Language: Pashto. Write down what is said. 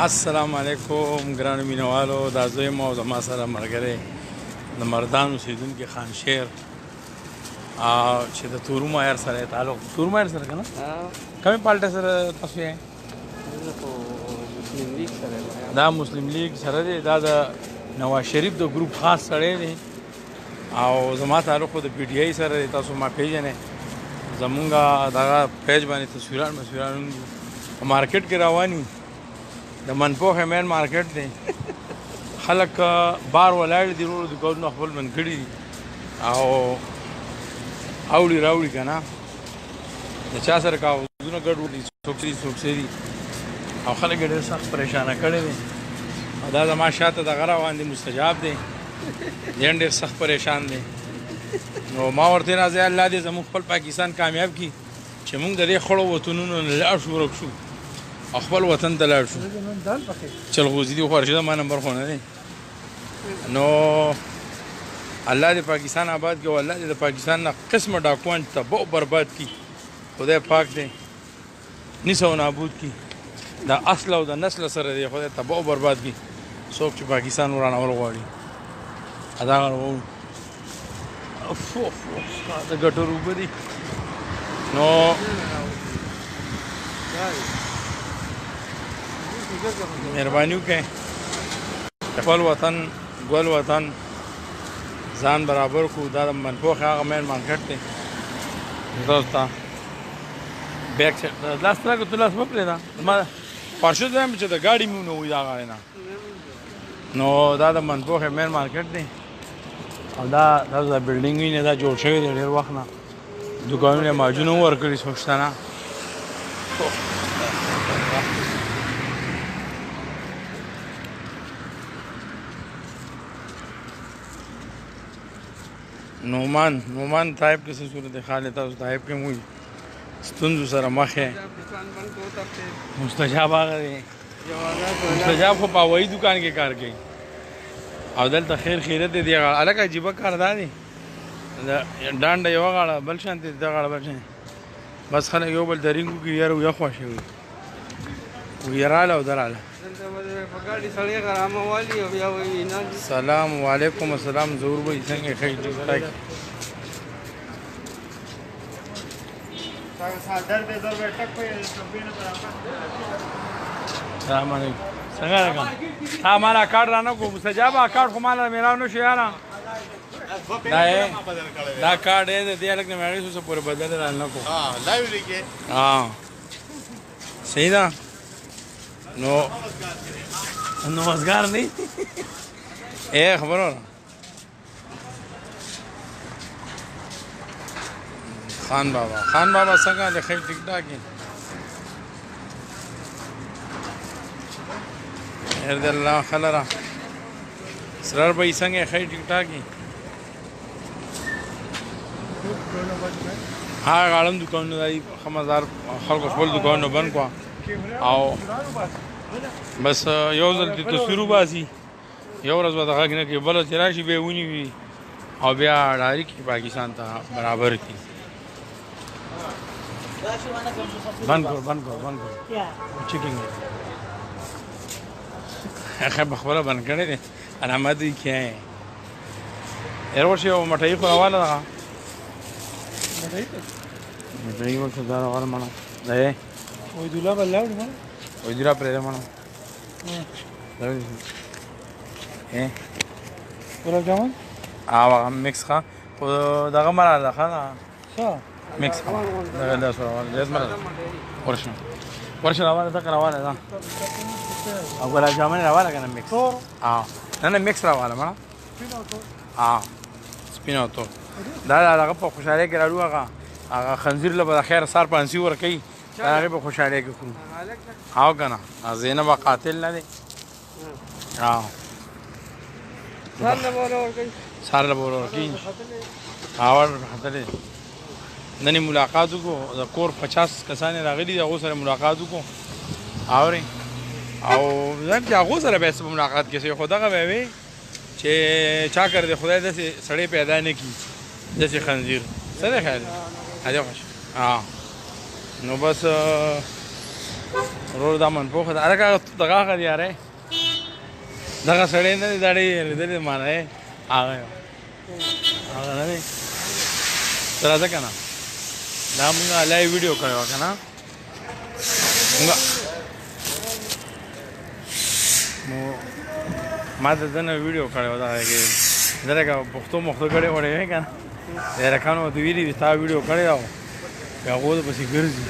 السلام علیکم ګرانو مینوالو، دا زویم او زما سره ملګری د مردان اوسېدونکی خان شیر چې د تورو مایر سره تعلق تورو مایر سره که نه کومې پالټۍ سره تاسو یې دا مسلم لیگ سره دی. دا د نواز شریف د ګروپ خاص سړی دی او زما تعلق خو د پی ټي آی سره دی. تاسو ما پیژنئ، زمونږ دغه پیج باندې تصویران په مارکیټ کې روان یو. د منپوخې مین مارکیټ دی، خلک بار ولاړ دي، ورو دوکانونه خپل بند کړي دي او اوړي راوړي که نه د چا سره کاغذونه ګډوډ دي، څوک څه دي او خلک یې ډېر سخت پریشانه کړی دی. او دا زما شاته دغه روان دی، مستجاب دی، ځین ډېر سخت پریشان دی. نو ما ورته راځي الله دې زموږ خپل پاکستان کامیاب کړي چې موږ د دې خړو وطنونو نه لاړ شو، ورک شو او خپل وطن ته لاړ شو. چلغوزي دي خو ارشده ما نمبر خو نه دی. نو الله دې پاکستان آباد کړي او الله دې د پاکستان نه قسمه ډاکوان تباہ او برباد کړي. خدای پاک دې نیسه او نابود کړي. دا اصل او د نسل سره دی، خدای تباہ او برباد کړي څوک چې پاکستان ورانول غواړي. ادا غواړو د ګټو روبه دي. نو مهرباني وکړئ خپل وطن ګل وطن ځان برابر کړو. دا د منپوخ هغه مین مارکیټ دی. تاسو ته بیک سایډ لاس راکړه، تو لاس مه پرېږده، زما پارشد وایم چې د ګاډي مې ونه وي دا غاړې نه. نو دا د منپوخ مین مارکیټ دی او دا تاسو دا بلډینګ وینئ، دا جوړ شوی دی ډېر وخت نه. دوکانونه یې ماجونه هم ورکړي څوک شته نه. نومان طایب کې څه صورت حال تاسو طایب کې موي ستونزو سره مخ یې. مستجاب هغه دی، مستجاب خو په هوایي دوکان کې کار کوي او دلته خیر خیرت دی. هلکه عجیبه کار دا دی، ډانډه یوه غاړه بل شانتې دا غاړه بل شانتې، بس خلک یو بل درینګ وکړي یاره ویه خوښه وي ویه راله او دراله. سلام علیکم. السلام ضرور به څنګه ښه ټیک ټاک. سلام علیکم. څنګه راغلی؟ ها مالا کارډ رانه کو مستجاب کارډ خو مالا میلاو نه شو یاره. دا کارډ یې د دې هلک نه مې اړیسو څه پورې بدل رانه کو. صحیح ده. نو مزګار نه ای خبرو خان بابا څنګه د خیر ټیک ټاک هر د الله خلرا سرار به څنګه خیر ټیک ټاک ها غالم دکانونه دی خمزار خلکو خپل دکانونه بند کړه او بس یو ځل د تصویر وباسي، یو ورځ به دغه نه کوي، بله چې راشي بیا یې ونیوي او بیا ډایرکټ پاکستان ته برابر کړي. بند کړو چیکنګ هغه به خپله بند کړی دی. علامت یې کیا یې هر ورشي یو مټۍ خو راواله ده، مټۍ ورته دا راواله مړه دی ویدولا به لاړو مړه ویدولا پرېږده مړه ګلاب جامن هغه میکس ښه خو دغه مه راله ښه ده میکس ښه دغه داسې راواله زیات مه راله ورشه راواله دغه راواله ده او ګلاب جامن راواله که نه میکس نه میکس راواله مړه سپین او تور دا هغه په خوشحالۍ کې راړو. هغه خنزیر له به د خیر سار پانسي ورکوي، دا هغې په خوشحالۍ کې خورو او که نه زینب قاتل نه دی. سار له به ورکوي ختلی. نن یې ملاقات وکړو، د کور 50 کسان یې راغلي دي، هغو سره ملاقات وکړو اورې او ځم چې هغو سره بیا څه په ملاقات کې خو دغه به وي چې چا کړی دی خدای داسې سړی پیدا نه کړي داسې خنزیر. څه دی خیال دی؟ نو بس ورور دا منپوخه ده هلکه دغه هغه دی یاره دغه سړی نه دی دا ډېر لیدلی ما نه هغه یو هغه نه دی ته راځه که نه دا مونږ لایو ویډیو کړی وه که نه ما ته ده نه ویډیو کړی وه دغه کې ده لکه پښتو مختو کړی وړی وې که نه د هلکانو ورته ویلي دي ستا ویډیو کړی ده بیا هغو د پسې ګرځي